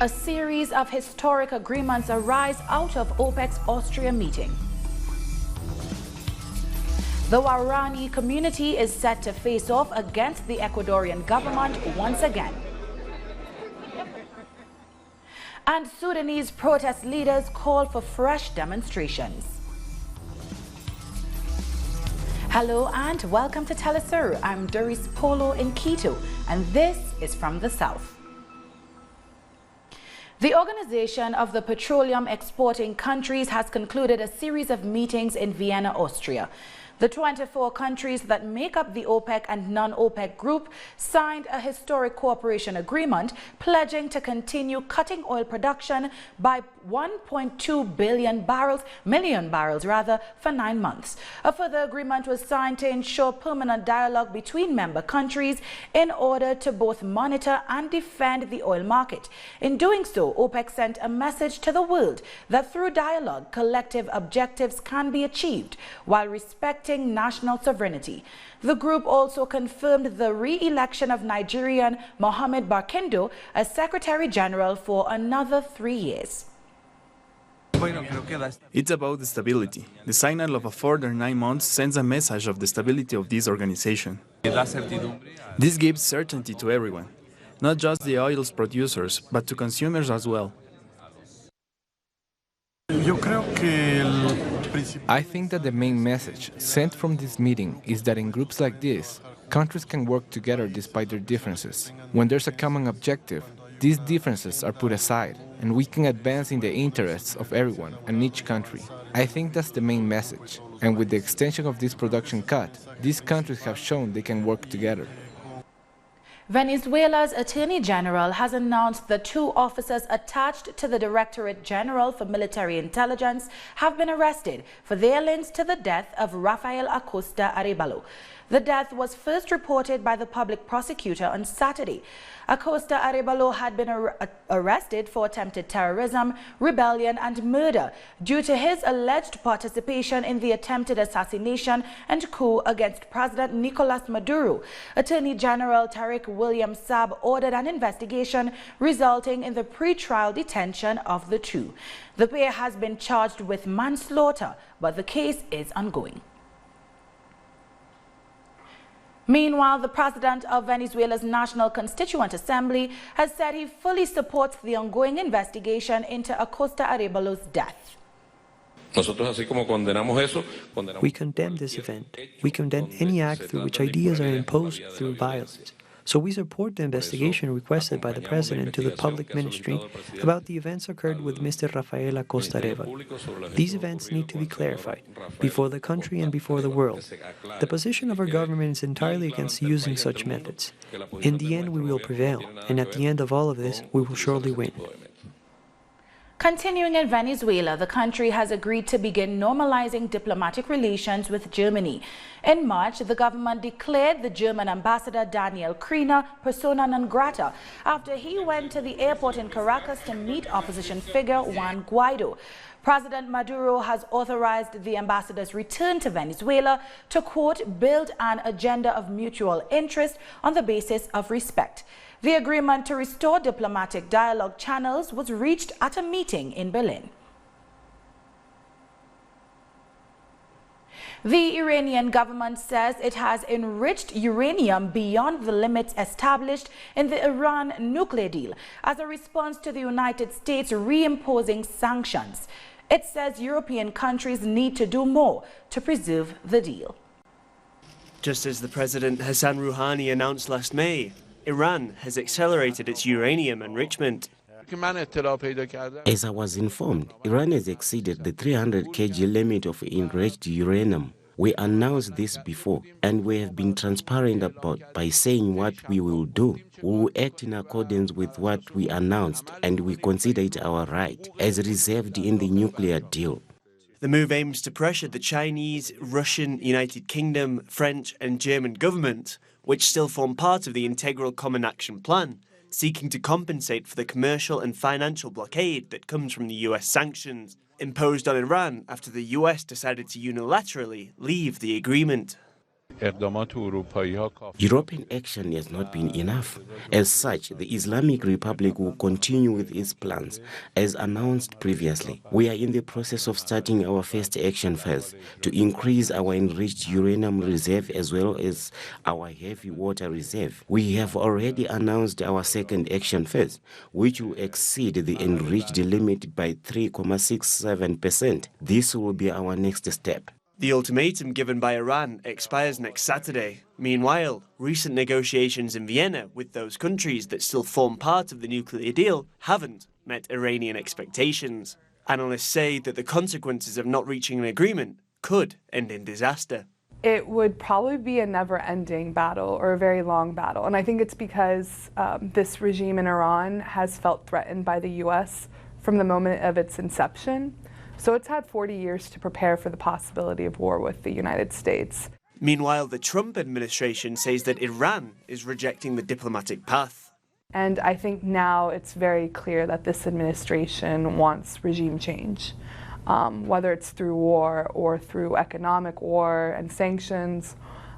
A series of historic agreements arise out of OPEC's Austria meeting. The Huaorani community is set to face off against the Ecuadorian government once again. And Sudanese protest leaders call for fresh demonstrations. Hello and welcome to Telesur. I'm Doris Polo in Quito, and this is from the South. The Organization of the Petroleum Exporting Countries has concluded a series of meetings in Vienna, Austria. The 24 countries that make up the OPEC and non-OPEC group signed a historic cooperation agreement pledging to continue cutting oil production by 1.2 million barrels for 9 months. A further agreement was signed to ensure permanent dialogue between member countries in order to both monitor and defend the oil market. In doing so, OPEC sent a message to the world that through dialogue, collective objectives can be achieved while respecting national sovereignty. The group also confirmed the re-election of Nigerian Mohamed Barkindo as Secretary General for another 3 years. It's about the stability. The signing of a further 9 months sends a message of the stability of this organization. This gives certainty to everyone, not just the oil producers, but to consumers as well. I think that the main message sent from this meeting is that in groups like this, countries can work together despite their differences. When there's a common objective, these differences are put aside, and we can advance in the interests of everyone and each country. I think that's the main message, and with the extension of this production cut, these countries have shown they can work together. Venezuela's Attorney General has announced that 2 officers attached to the Directorate General for Military Intelligence have been arrested for their links to the death of Rafael Acosta Arevalo. The death was first reported by the public prosecutor on Saturday. Acosta Arevalo had been arrested for attempted terrorism, rebellion and murder due to his alleged participation in the attempted assassination and coup against President Nicolas Maduro. Attorney General Tariq William Saab ordered an investigation resulting in the pre-trial detention of the 2. The pair has been charged with manslaughter, but the case is ongoing. Meanwhile, the president of Venezuela's National Constituent Assembly has said he fully supports the ongoing investigation into Acosta Arevalo's death. We condemn this event. We condemn any act through which ideas are imposed through violence. So we support the investigation requested by the President to the Public Ministry about the events occurred with Mr. Rafael Acosta Arevalo. These events need to be clarified before the country and before the world. The position of our government is entirely against using such methods. In the end, we will prevail, and at the end of all of this, we will surely win. Continuing in Venezuela, the country has agreed to begin normalizing diplomatic relations with Germany. In March, the government declared the German ambassador Daniel Kriener persona non grata after he went to the airport in Caracas to meet opposition figure Juan Guaido. President Maduro has authorized the ambassador's return to Venezuela to, quote, build an agenda of mutual interest on the basis of respect. The agreement to restore diplomatic dialogue channels was reached at a meeting in Berlin. The Iranian government says it has enriched uranium beyond the limits established in the Iran nuclear deal as a response to the United States reimposing sanctions. It says European countries need to do more to preserve the deal. Just as the President Hassan Rouhani announced last May, Iran has accelerated its uranium enrichment. As I was informed, Iran has exceeded the 300 kg limit of enriched uranium. We announced this before, and we have been transparent about by saying what we will do. We will act in accordance with what we announced, and we consider it our right, as reserved in the nuclear deal. The move aims to pressure the Chinese, Russian, United Kingdom, French and German governments, which still form part of the Integral Common Action Plan, seeking to compensate for the commercial and financial blockade that comes from the US sanctions imposed on Iran after the US decided to unilaterally leave the agreement. European action has not been enough. As such, the Islamic Republic will continue with its plans, as announced previously. We are in the process of starting our first action phase to increase our enriched uranium reserve as well as our heavy water reserve. We have already announced our second action phase, which will exceed the enriched limit by 3.67%. This will be our next step. The ultimatum given by Iran expires next Saturday. Meanwhile, recent negotiations in Vienna with those countries that still form part of the nuclear deal haven't met Iranian expectations. Analysts say that the consequences of not reaching an agreement could end in disaster. It would probably be a never-ending battle or a very long battle. And I think it's because this regime in Iran has felt threatened by the U.S. from the moment of its inception. So it's had 40 years to prepare for the possibility of war with the United States. Meanwhile, the Trump administration says that Iran is rejecting the diplomatic path. And I think now it's very clear that this administration wants regime change, whether it's through war or through economic war and sanctions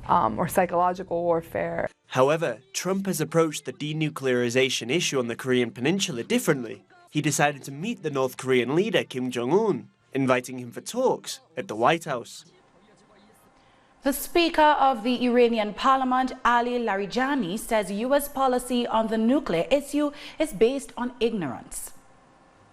or psychological warfare. However, Trump has approached the denuclearization issue on the Korean Peninsula differently. He decided to meet the North Korean leader Kim Jong-un, inviting him for talks at the White House. The Speaker of the Iranian Parliament, Ali Larijani, says U.S. policy on the nuclear issue is based on ignorance.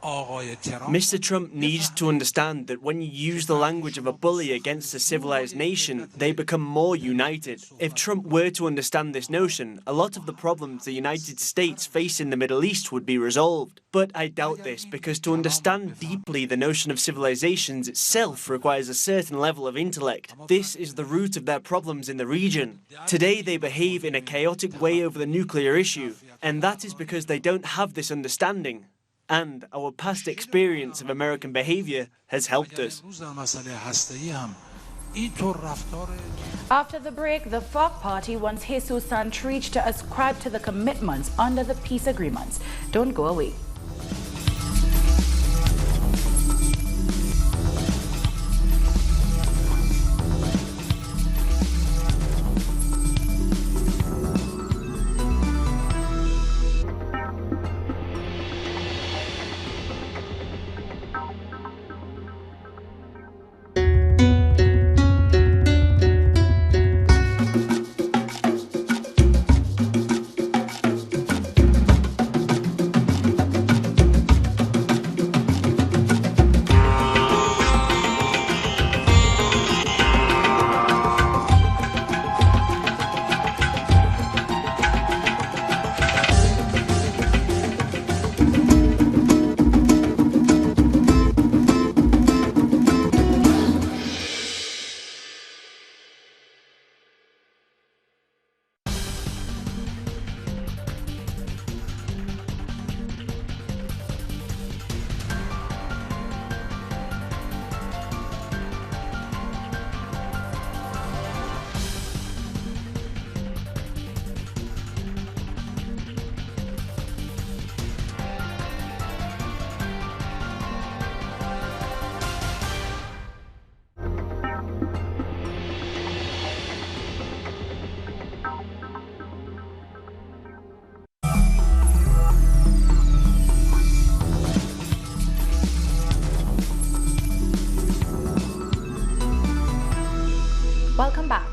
Mr. Trump needs to understand that when you use the language of a bully against a civilized nation, they become more united. If Trump were to understand this notion, a lot of the problems the United States face in the Middle East would be resolved. But I doubt this, because to understand deeply the notion of civilizations itself requires a certain level of intellect. This is the root of their problems in the region. Today they behave in a chaotic way over the nuclear issue, and that is because they don't have this understanding. And our past experience of American behavior has helped us. After the break, the FARC party wants Jesus Santrich to ascribe to the commitments under the peace agreements. Don't go away. Welcome back.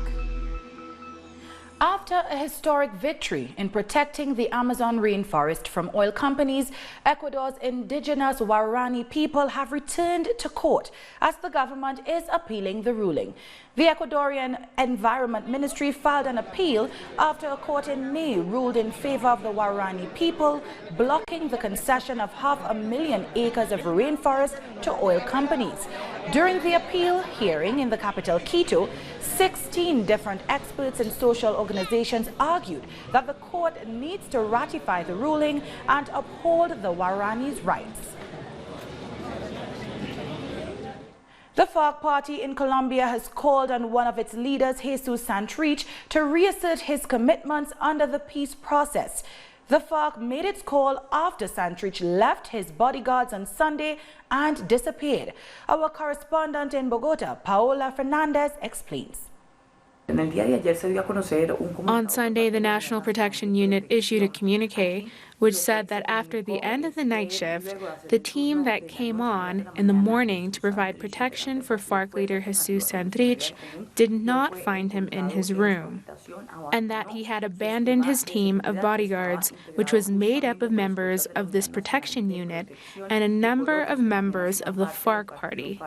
After a historic victory in protecting the Amazon rainforest from oil companies, Ecuador's indigenous Huaorani people have returned to court as the government is appealing the ruling. The Ecuadorian Environment Ministry filed an appeal after a court in May ruled in favor of the Huaorani people, blocking the concession of 500,000 acres of rainforest to oil companies. During the appeal hearing in the capital, Quito, 16 different experts and social organizations argued that the court needs to ratify the ruling and uphold the Huaorani's rights. The FARC party in Colombia has called on one of its leaders, Jesus Santrich, to reassert his commitments under the peace process. The FARC made its call after Santrich left his bodyguards on Sunday and disappeared. Our correspondent in Bogota, Paola Fernandez, explains. On Sunday, the National Protection Unit issued a communique which said that after the end of the night shift, the team that came on in the morning to provide protection for FARC leader Jesus Santah did not find him in his room, and that he had abandoned his team of bodyguards, which was made up of members of this protection unit and a number of members of the FARC party.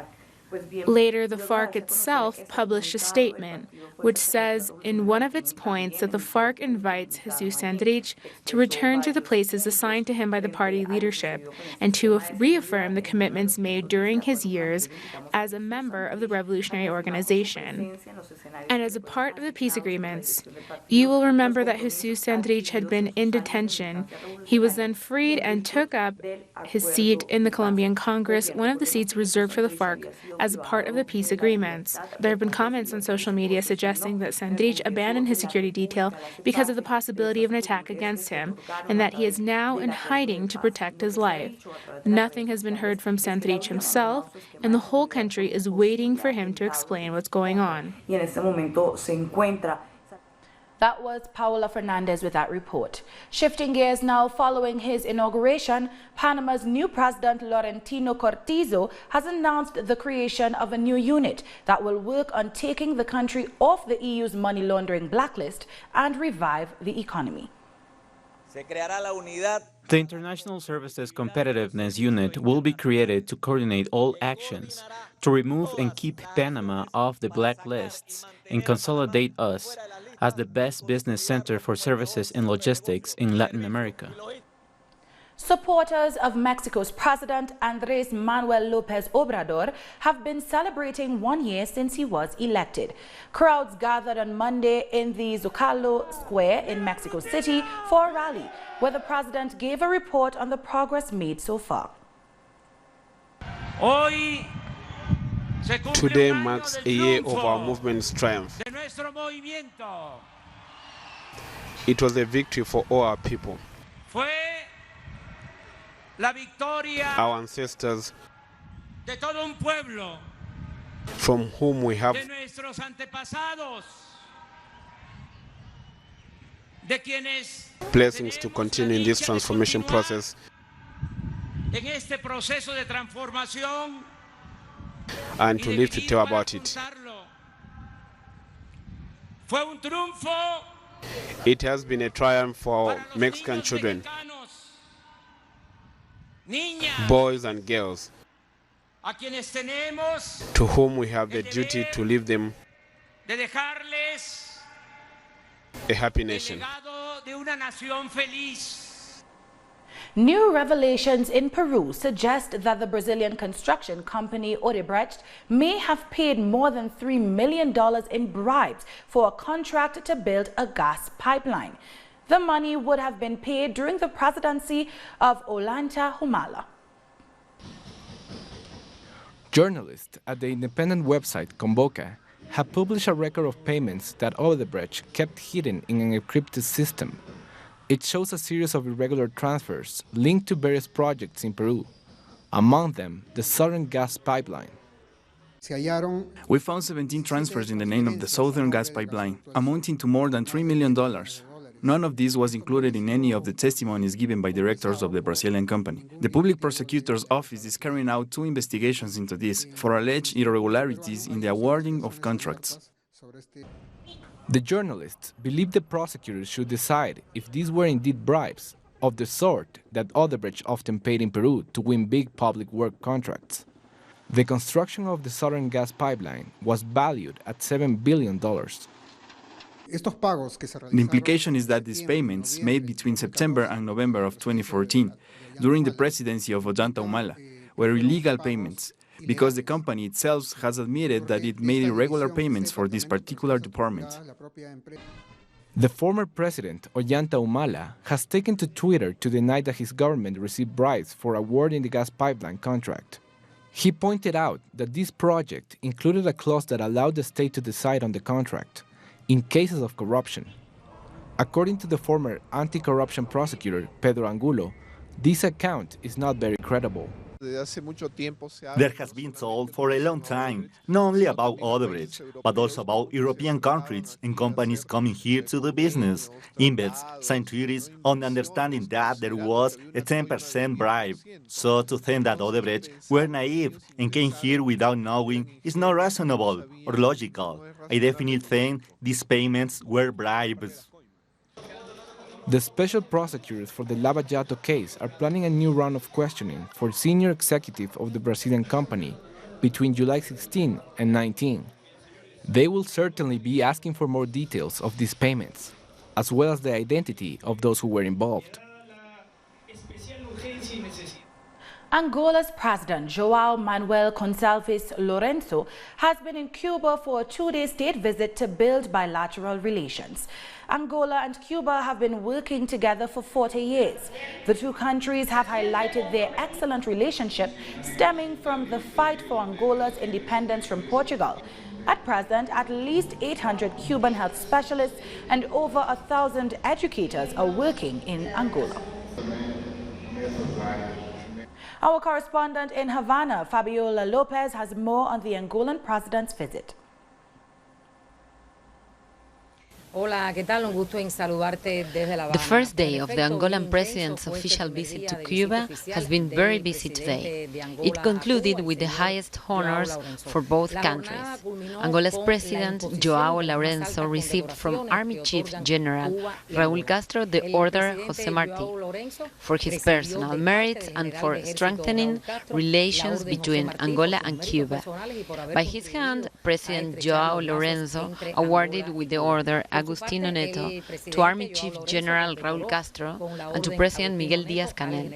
Later, the FARC itself published a statement which says in one of its points that the FARC invites Jesus Santah to return to the places assigned to him by the party leadership and to reaffirm the commitments made during his years as a member of the revolutionary organization. And as a part of the peace agreements, you will remember that Jesus Santah had been in detention. He was then freed and took up his seat in the Colombian Congress, one of the seats reserved for the FARC, as a part of the peace agreements. There have been comments on social media suggesting that Santah abandoned his security detail because of the possibility of an attack against him, and that he is now in hiding to protect his life. Nothing has been heard from Santah himself, and the whole country is waiting for him to explain what's going on. That was Paola Fernandez with that report. Shifting gears now, following his inauguration, Panama's new president, Lorenzo, has announced the creation of a new unit that will work on taking the country off the EU's money laundering blacklist and revive the economy. The International Services Competitiveness Unit will be created to coordinate all actions to remove and keep Panama off the blacklists and consolidate us as the best business center for services and logistics in Latin America. Supporters of Mexico's president, Manuel Lopez Obrador, have been celebrating 1 year since he was elected. Crowds gathered on Monday in the Zocalo Square in Mexico City for a rally, where the president gave a report on the progress made so far. Today marks a year of our movement's triumph. It was a victory for all our people. Our ancestors, from whom we have blessings to continue in this transformation process. And to live to tell about it. It has been a triumph for Mexican children, boys and girls, to whom we have the duty to leave them a happy nation. New revelations in Peru suggest that the Brazilian construction company Odebrecht may have paid more than $3 million in bribes for a contract to build a gas pipeline. The money would have been paid during the presidency of Ollanta Humala. Journalists at the independent website Convoca have published a record of payments that Odebrecht kept hidden in an encrypted system. It shows a series of irregular transfers linked to various projects in Peru, among them the Southern Gas Pipeline. We found 17 transfers in the name of the Southern Gas Pipeline, amounting to more than $3 million. None of this was included in any of the testimonies given by directors of the Brazilian company. The Public Prosecutor's Office is carrying out 2 investigations into this for alleged irregularities in the awarding of contracts. The journalists believe the prosecutors should decide if these were indeed bribes, of the sort that Odebrecht often paid in Peru to win big public work contracts. The construction of the Southern Gas Pipeline was valued at $7 billion. The implication is that these payments made between September and November of 2014, during the presidency of Ollanta Humala, were illegal payments, because the company itself has admitted that it made irregular payments for this particular department. The former president, Ollanta Humala, has taken to Twitter to deny that his government received bribes for awarding the gas pipeline contract. He pointed out that this project included a clause that allowed the state to decide on the contract in cases of corruption. According to the former anti-corruption prosecutor, Pedro Angulo, this account is not very credible. There has been talk for a long time, not only about Odebrecht, but also about European countries and companies coming here to do business, invest centuries on the understanding that there was a 10% bribe. So to think that Odebrecht were naive and came here without knowing is not reasonable or logical. I definitely think these payments were bribes. The special prosecutors for the Lava Jato case are planning a new round of questioning for senior executives of the Brazilian company between July 16 and 19. They will certainly be asking for more details of these payments, as well as the identity of those who were involved. Angola's President, João Manuel Lorenzo, has been in Cuba for a two-day state visit to build bilateral relations. Angola and Cuba have been working together for 40 years. The two countries have highlighted their excellent relationship stemming from the fight for Angola's independence from Portugal. At present, at least 800 Cuban health specialists and over 1,000 educators are working in Angola. Our correspondent in Havana, Fabiola Lopez, has more on the Angolan president's visit. The first day of the Angolan president's official visit to Cuba has been very busy today. It concluded with the highest honors for both countries. Angola's President, João Lorenzo, received from Army Chief General Raúl Castro the Order José Martí for his personal merits and for strengthening relations between Angola and Cuba. By his hand, President João Lorenzo awarded with the order Agustino Neto to Army Chief General Raúl Castro and to President Miguel Díaz-Canel,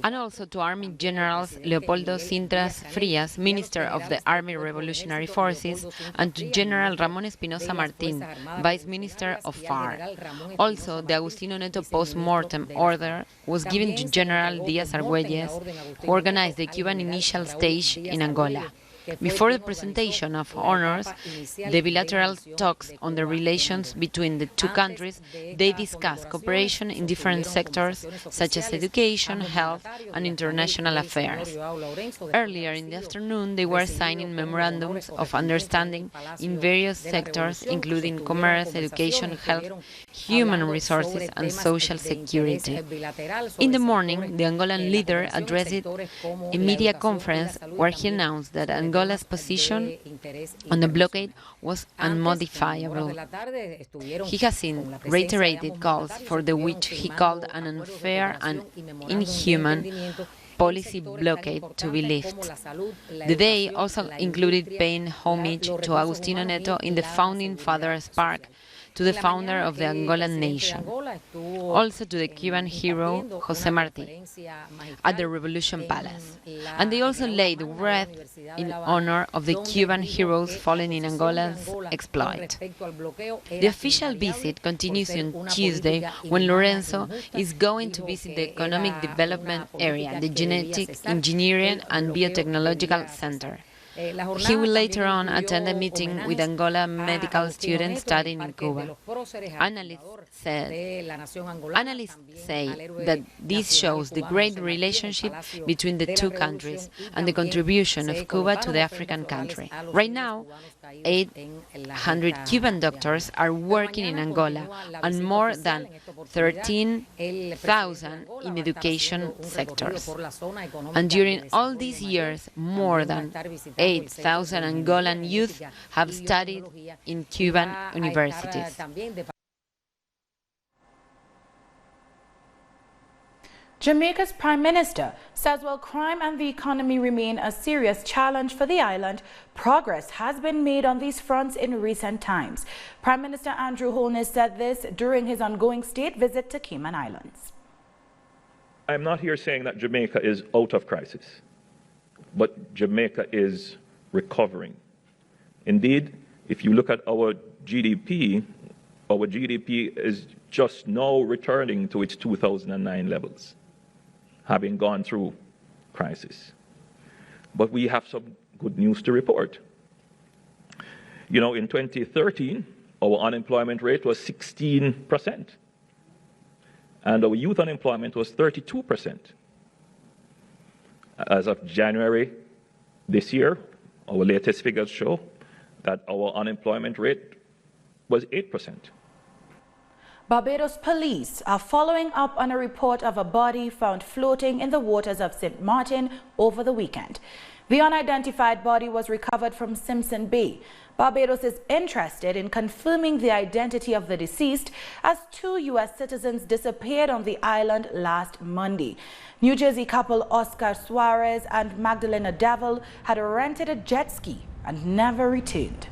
and also to Army Generals Leopoldo Sintras Frias, Minister of the Army Revolutionary Forces, and to General Ramón Espinosa Martín, Vice Minister of FARC. Also, the Agustino Neto post-mortem order was given to General Díaz-Argüelles, who organized the Cuban initial stage in Angola. Before the presentation of honors, the bilateral talks on the relations between the two countries, they discussed cooperation in different sectors such as education, health, and international affairs. Earlier in the afternoon, they were signing memorandums of understanding in various sectors, including commerce, education, health, human resources, and social security. In the morning, the Angolan leader addressed a media conference where he announced that Angola's position on the blockade was unmodifiable. He has seen reiterated calls for the which he called an unfair and inhuman policy blockade to be lifted. The day also included paying homage to Agustino Neto in the Founding Fathers Park, to the founder of the Angolan nation, also to the Cuban hero José Martí at the Revolution Palace. And they also laid wreaths in honor of the Cuban heroes fallen in Angola's exploit. The official visit continues on Tuesday when Lorenzo is going to visit the Economic Development Area, the Genetic Engineering and Biotechnological Center. He will later on attend a meeting with Angola medical students studying in Cuba. Analysts say that this shows the great relationship between the two countries and the contribution of Cuba to the African country. Right now, 800 Cuban doctors are working in Angola and more than 13,000 in education sectors. And during all these years, more than 8,000 Angolan youth have studied in Cuban universities. Jamaica's Prime Minister says while crime and the economy remain a serious challenge for the island, progress has been made on these fronts in recent times. Prime Minister Andrew Holness said this during his ongoing state visit to Cayman Islands. I'm not here saying that Jamaica is out of crisis, but Jamaica is recovering. Indeed, if you look at our GDP is just now returning to its 2009 levels, having gone through crisis. But we have some good news to report. You know, in 2013, our unemployment rate was 16%, and our youth unemployment was 32%. As of January this year, our latest figures show that our unemployment rate was 8%. Barbados police are following up on a report of a body found floating in the waters of St. Martin over the weekend. The unidentified body was recovered from Simpson Bay. Barbados is interested in confirming the identity of the deceased as 2 U.S. citizens disappeared on the island last Monday. New Jersey couple Oscar Suarez and Magdalena Devil had rented a jet ski and never returned.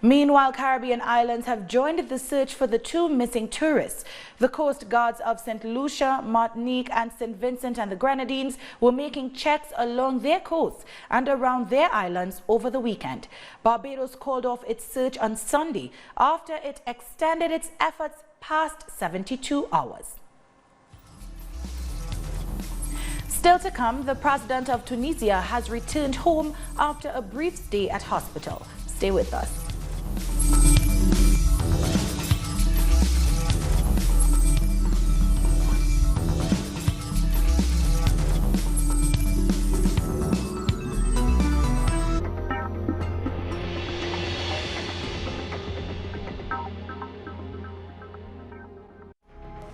Meanwhile, Caribbean islands have joined the search for the 2 missing tourists. The Coast Guards of St. Lucia, Martinique and St. Vincent and the Grenadines were making checks along their coasts and around their islands over the weekend. Barbados called off its search on Sunday after it extended its efforts past 72 hours. Still to come, the president of Tunisia has returned home after a brief stay at hospital. Stay with us.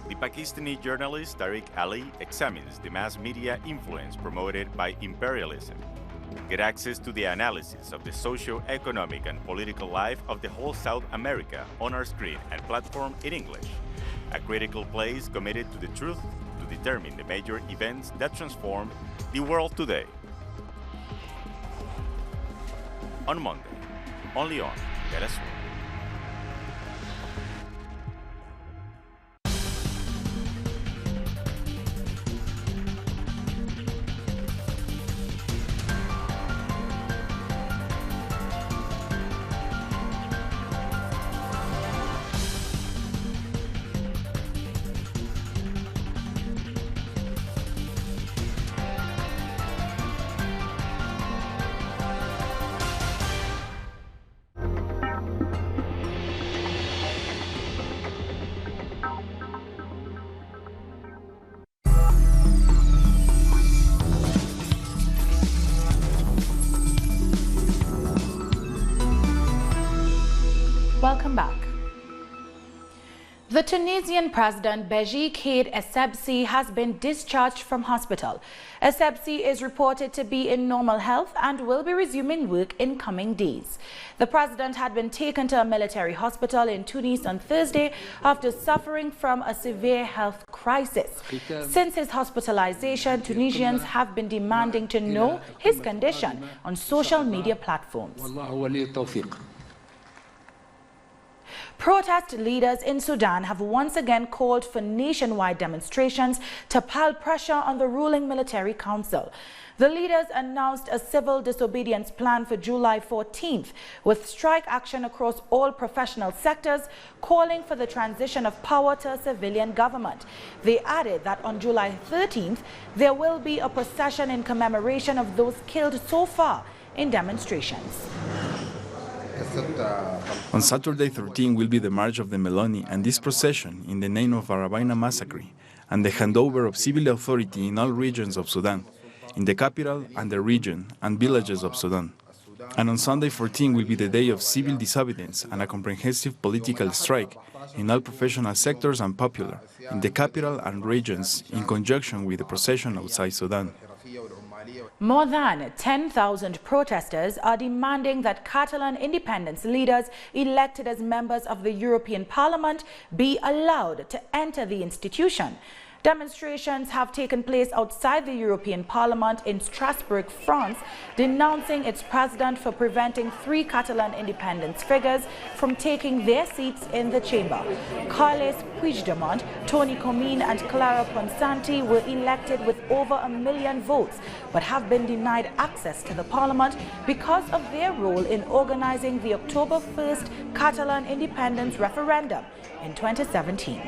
The Pakistani journalist Tariq Ali examines the mass media influence promoted by imperialism. Get access to the analysis of the socio-economic and political life of the whole South America on our screen and platform in English. A critical place committed to the truth to determine the major events that transformed the world today. On Monday, only on Venezuela. Welcome back. The Tunisian president Beji Caid Essebsi has been discharged from hospital. Essebsi is reported to be in normal health and will be resuming work in coming days. The president had been taken to a military hospital in Tunis on Thursday after suffering from a severe health crisis. Since his hospitalization, Tunisians have been demanding to know his condition on social media platforms. Protest leaders in Sudan have once again called for nationwide demonstrations to pile pressure on the ruling military council. The leaders announced a civil disobedience plan for July 14th, with strike action across all professional sectors, calling for the transition of power to a civilian government. They added that on July 13th, there will be a procession in commemoration of those killed so far in demonstrations. On Saturday 13 will be the March of the Meloni and this procession in the name of Arabaina massacre and the handover of civil authority in all regions of Sudan, in the capital and the region and villages of Sudan. And on Sunday 14 will be the day of civil disobedience and a comprehensive political strike in all professional sectors and popular, in the capital and regions in conjunction with the procession outside Sudan. More than 10,000 protesters are demanding that Catalan independence leaders elected as members of the European Parliament be allowed to enter the institution. Demonstrations have taken place outside the European Parliament in Strasbourg, France, denouncing its president for preventing 3 Catalan independence figures from taking their seats in the chamber. Carles Puigdemont, Toni Comín and Clara Ponsati were elected with over 1 million votes, but have been denied access to the Parliament because of their role in organizing the October 1st Catalan independence referendum in 2017.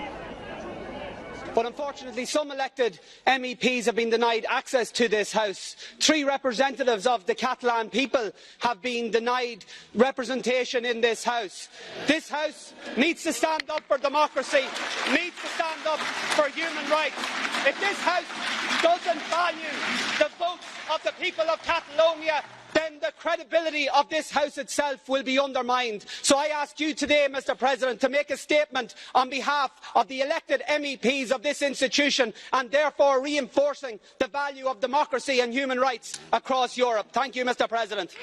But unfortunately, some elected MEPs have been denied access to this House. 3 representatives of the Catalan people have been denied representation in this House. This House needs to stand up for democracy, needs to stand up for human rights. If this House doesn't value the votes of the people of Catalonia, then the credibility of this House itself will be undermined. So I ask you today, Mr. President, to make a statement on behalf of the elected MEPs of this institution and therefore reinforcing the value of democracy and human rights across Europe. Thank you, Mr. President.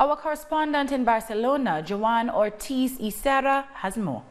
Our correspondent in Barcelona, Joan Ortiz Isera, has more.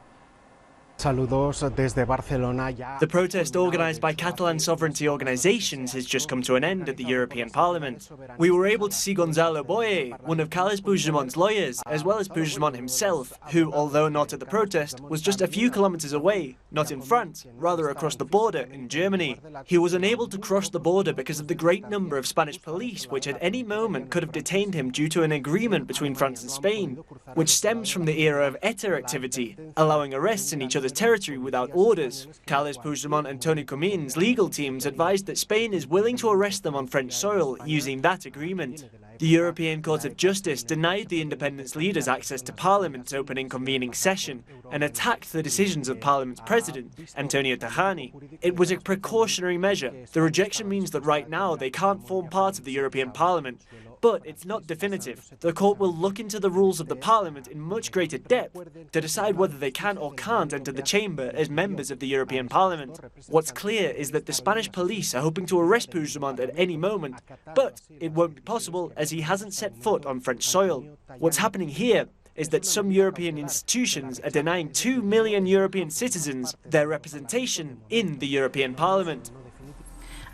The protest organised by Catalan sovereignty organisations has just come to an end at the European Parliament. We were able to see Gonzalo Boye, one of Carles Puigdemont's lawyers, as well as Puigdemont himself, who, although not at the protest, was just a few kilometres away, not in France, rather across the border in Germany. He was unable to cross the border because of the great number of Spanish police which at any moment could have detained him due to an agreement between France and Spain, which stems from the era of ETA activity, allowing arrests in each other's territory without orders. Carles Puigdemont and Toni Comín's legal teams advised that Spain is willing to arrest them on French soil using that agreement. The European Court of Justice denied the independence leaders access to Parliament's opening convening session and attacked the decisions of Parliament's president, Antonio Tajani. It was a precautionary measure. The rejection means that right now they can't form part of the European Parliament. But it's not definitive. The court will look into the rules of the Parliament in much greater depth to decide whether they can or can't enter the chamber as members of the European Parliament. What's clear is that the Spanish police are hoping to arrest Puigdemont at any moment, but it won't be possible as he hasn't set foot on French soil. What's happening here is that some European institutions are denying 2 million European citizens their representation in the European Parliament.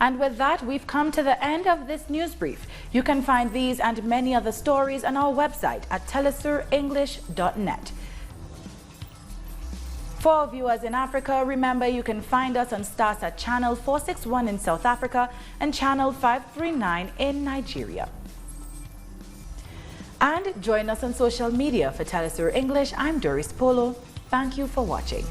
And with that, we've come to the end of this news brief. You can find these and many other stories on our website at telesurenglish.net. For our viewers in Africa, remember you can find us on Starsa channel 461 in South Africa and channel 539 in Nigeria. And join us on social media. For Telesur English, I'm Doris Polo. Thank you for watching.